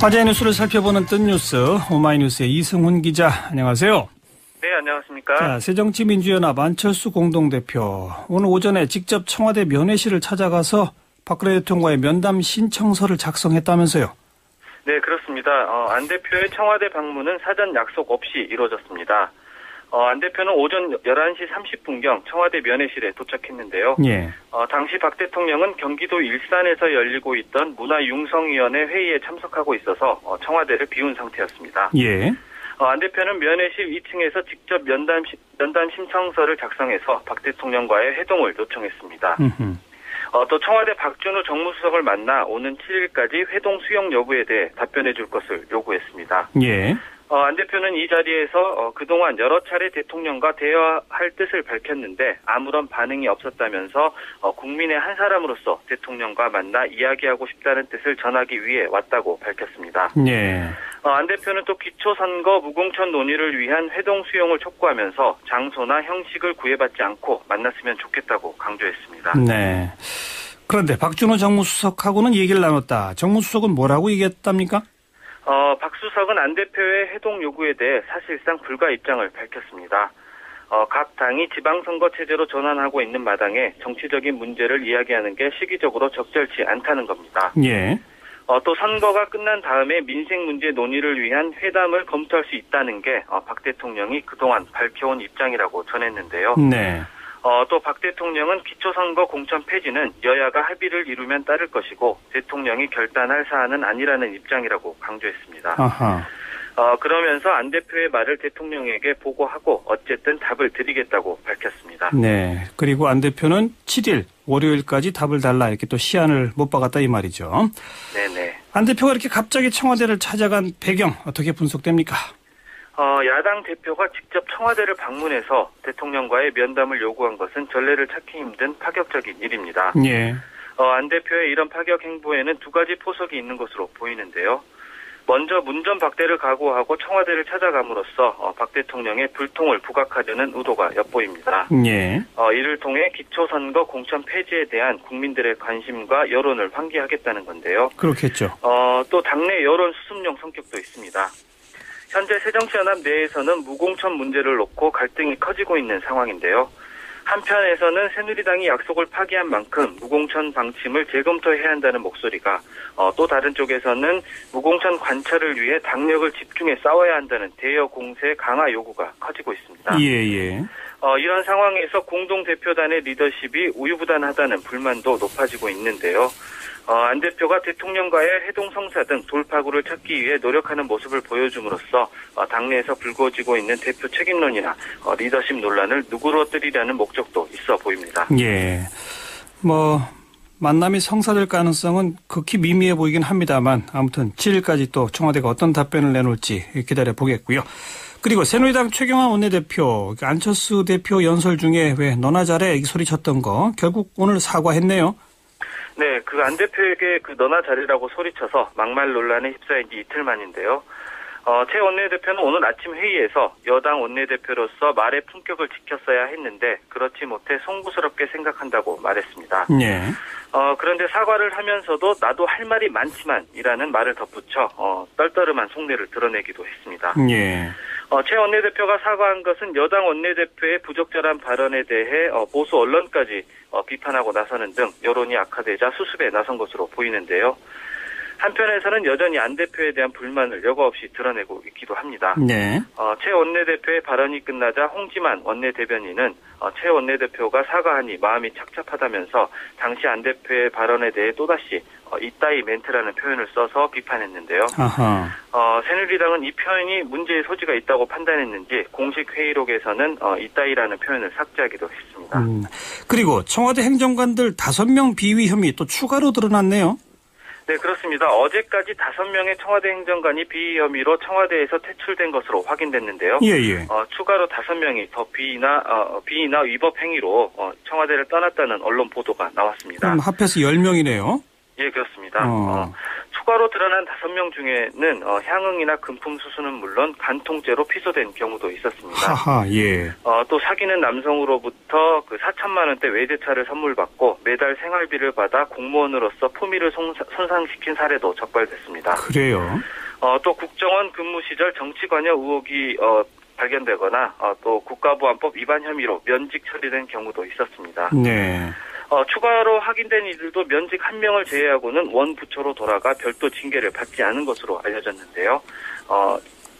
화제의 뉴스를 살펴보는 뜬 뉴스 오마이뉴스의 이승훈 기자, 안녕하세요. 네, 안녕하십니까. 자, 새정치민주연합 안철수 공동대표 오늘 오전에 직접 청와대 면회실을 찾아가서 박근혜 대통령과의 면담 신청서를 작성했다면서요. 네, 그렇습니다. 안 대표의 청와대 방문은 사전 약속 없이 이루어졌습니다. 안 대표는 오전 11시 30분경 청와대 면회실에 도착했는데요. 예. 당시 박 대통령은 경기도 일산에서 열리고 있던 문화융성위원회 회의에 참석하고 있어서 청와대를 비운 상태였습니다. 예. 안 대표는 면회실 2층에서 직접 면담 신청서를 작성해서 박 대통령과의 회동을 요청했습니다. 또 청와대 박준우 정무수석을 만나 오는 7일까지 회동 수용 여부에 대해 답변해 줄 것을 요구했습니다. 예. 안 대표는 이 자리에서 그동안 여러 차례 대통령과 대화할 뜻을 밝혔는데 아무런 반응이 없었다면서 국민의 한 사람으로서 대통령과 만나 이야기하고 싶다는 뜻을 전하기 위해 왔다고 밝혔습니다. 예. 안 대표는 또 기초선거 무공천 논의를 위한 회동 수용을 촉구하면서 장소나 형식을 구애받지 않고 만났으면 좋겠다고 강조했습니다. 네. 그런데 박준호 정무수석하고는 얘기를 나눴다. 정무수석은 뭐라고 얘기했답니까? 박 수석은 안 대표의 회동 요구에 대해 사실상 불가 입장을 밝혔습니다. 각 당이 지방선거 체제로 전환하고 있는 마당에 정치적인 문제를 이야기하는 게 시기적으로 적절치 않다는 겁니다. 예. 또 선거가 끝난 다음에 민생 문제 논의를 위한 회담을 검토할 수 있다는 게 박 대통령이 그동안 밝혀온 입장이라고 전했는데요. 네. 또 박 대통령은 기초선거 공천 폐지는 여야가 합의를 이루면 따를 것이고 대통령이 결단할 사안은 아니라는 입장이라고 강조했습니다. 아하. 그러면서 안 대표의 말을 대통령에게 보고하고 어쨌든 답을 드리겠다고 밝혔습니다. 네. 그리고 안 대표는 7일 월요일까지 답을 달라 이렇게 또 시한을 못 박았다 이 말이죠. 네네. 안 대표가 이렇게 갑자기 청와대를 찾아간 배경 어떻게 분석됩니까? 야당 대표가 직접 청와대를 방문해서 대통령과의 면담을 요구한 것은 전례를 찾기 힘든 파격적인 일입니다. 예. 안 대표의 이런 파격 행보에는 두 가지 포석이 있는 것으로 보이는데요. 먼저 문전박대를 각오하고 청와대를 찾아감으로써 박 대통령의 불통을 부각하려는 의도가 엿보입니다. 예. 이를 통해 기초선거 공천 폐지에 대한 국민들의 관심과 여론을 환기하겠다는 건데요. 그렇겠죠. 또 당내 여론 수습용 성격도 있습니다. 현재 새정치연합 내에서는 무공천 문제를 놓고 갈등이 커지고 있는 상황인데요. 한편에서는 새누리당이 약속을 파기한 만큼 무공천 방침을 재검토해야 한다는 목소리가, 또 다른 쪽에서는 무공천 관철을 위해 당력을 집중해 싸워야 한다는 대여 공세 강화 요구가 커지고 있습니다. 예. 이런 상황에서 공동대표단의 리더십이 우유부단하다는 불만도 높아지고 있는데요. 안 대표가 대통령과의 회동 성사 등 돌파구를 찾기 위해 노력하는 모습을 보여줌으로써 당내에서 불거지고 있는 대표 책임론이나 리더십 논란을 누그러뜨리려는 목적도 있어 보입니다. 예. 만남이 성사될 가능성은 극히 미미해 보이긴 합니다만 아무튼 7일까지 또 청와대가 어떤 답변을 내놓을지 기다려 보겠고요. 그리고 새누리당 최경환 원내대표, 안철수 대표 연설 중에 왜 너나 잘해 이 소리 쳤던 거 결국 오늘 사과했네요. 네, 안 대표에게 너나 잘해라고 소리쳐서 막말 논란에 휩싸인 지 이틀 만인데요. 최 원내대표는 오늘 아침 회의에서 여당 원내대표로서 말의 품격을 지켰어야 했는데 그렇지 못해 송구스럽게 생각한다고 말했습니다. 네. 그런데 사과를 하면서도 나도 할 말이 많지만 이라는 말을 덧붙여 떨떠름한 속내를 드러내기도 했습니다. 예. 최 원내대표가 사과한 것은 여당 원내대표의 부적절한 발언에 대해 보수 언론까지 비판하고 나서는 등 여론이 악화되자 수습에 나선 것으로 보이는데요. 한편에서는 여전히 안 대표에 대한 불만을 여과 없이 드러내고 있기도 합니다. 네. 최 원내대표의 발언이 끝나자 홍지만 원내대변인은 최 원내대표가 사과하니 마음이 착잡하다면서 당시 안 대표의 발언에 대해 또다시 이따위 멘트라는 표현을 써서 비판했는데요. 아하. 새누리당은 이 표현이 문제의 소지가 있다고 판단했는지 공식 회의록에서는 이따위라는 표현을 삭제하기도 했습니다. 그리고 청와대 행정관들 5명 비위 혐의 또 추가로 드러났네요. 네, 그렇습니다. 어제까지 5명의 청와대 행정관이 비위 혐의로 청와대에서 퇴출된 것으로 확인됐는데요. 예. 추가로 5명이 더 비위나 위법 행위로 청와대를 떠났다는 언론 보도가 나왔습니다. 그럼 합해서 10명이네요. 예, 그렇습니다. 추가로 드러난 5명 중에는 향응이나 금품 수수는 물론 간통죄로 피소된 경우도 있었습니다. 하하, 예. 또 사귀는 남성으로부터 그 4천만 원대 외제차를 선물 받고 매달 생활비를 받아 공무원으로서 품위를 손상시킨 사례도 적발됐습니다. 그래요? 또 국정원 근무 시절 정치 관여 의혹이 발견되거나 또 국가보안법 위반 혐의로 면직 처리된 경우도 있었습니다. 네. 추가로 확인된 이들도 면직 1명을 제외하고는 원 부처로 돌아가 별도 징계를 받지 않은 것으로 알려졌는데요.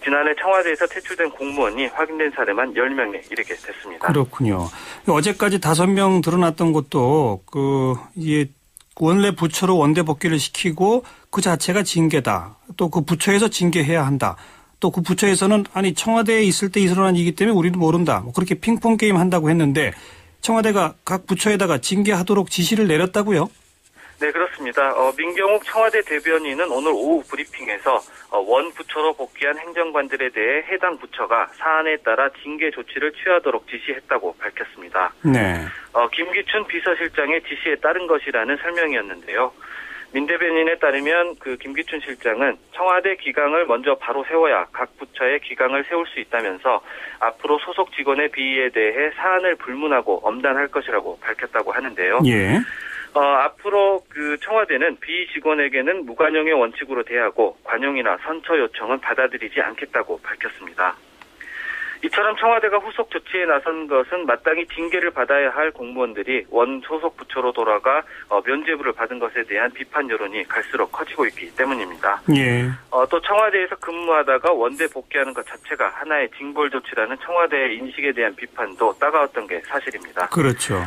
지난해 청와대에서 퇴출된 공무원이 확인된 사례만 10명에 이르게 됐습니다. 그렇군요. 어제까지 5명 드러났던 것도 원래 부처로 원대 복귀를 시키고 그 자체가 징계다. 또 그 부처에서 징계해야 한다. 또 그 부처에서는 아니 청와대에 있을 때 일어난 일이기 때문에 우리도 모른다. 그렇게 핑퐁 게임 한다고 했는데 청와대가 각 부처에다가 징계하도록 지시를 내렸다고요? 네, 그렇습니다. 민경욱 청와대 대변인은 오늘 오후 브리핑에서 원 부처로 복귀한 행정관들에 대해 해당 부처가 사안에 따라 징계 조치를 취하도록 지시했다고 밝혔습니다. 네. 김기춘 비서실장의 지시에 따른 것이라는 설명이었는데요. 민 대변인에 따르면 그 김기춘 실장은 청와대 기강을 먼저 바로 세워야 각 부처의 기강을 세울 수 있다면서 앞으로 소속 직원의 비위에 대해 사안을 불문하고 엄단할 것이라고 밝혔다고 하는데요. 예. 앞으로 그 청와대는 비위 직원에게는 무관용의 원칙으로 대하고 관용이나 선처 요청은 받아들이지 않겠다고 밝혔습니다. 이처럼 청와대가 후속 조치에 나선 것은 마땅히 징계를 받아야 할 공무원들이 원 소속 부처로 돌아가 면죄부를 받은 것에 대한 비판 여론이 갈수록 커지고 있기 때문입니다. 예. 또 청와대에서 근무하다가 원대 복귀하는 것 자체가 하나의 징벌 조치라는 청와대의 인식에 대한 비판도 따가웠던 게 사실입니다. 그렇죠.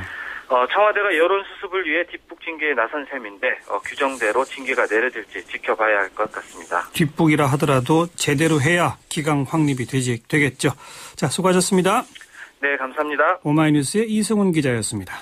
청와대가 여론 수습을 위해 뒷북 징계에 나선 셈인데 규정대로 징계가 내려질지 지켜봐야 할 것 같습니다. 뒷북이라 하더라도 제대로 해야 기강 확립이 되겠죠. 자, 수고하셨습니다. 네, 감사합니다. 오마이뉴스의 이승훈 기자였습니다.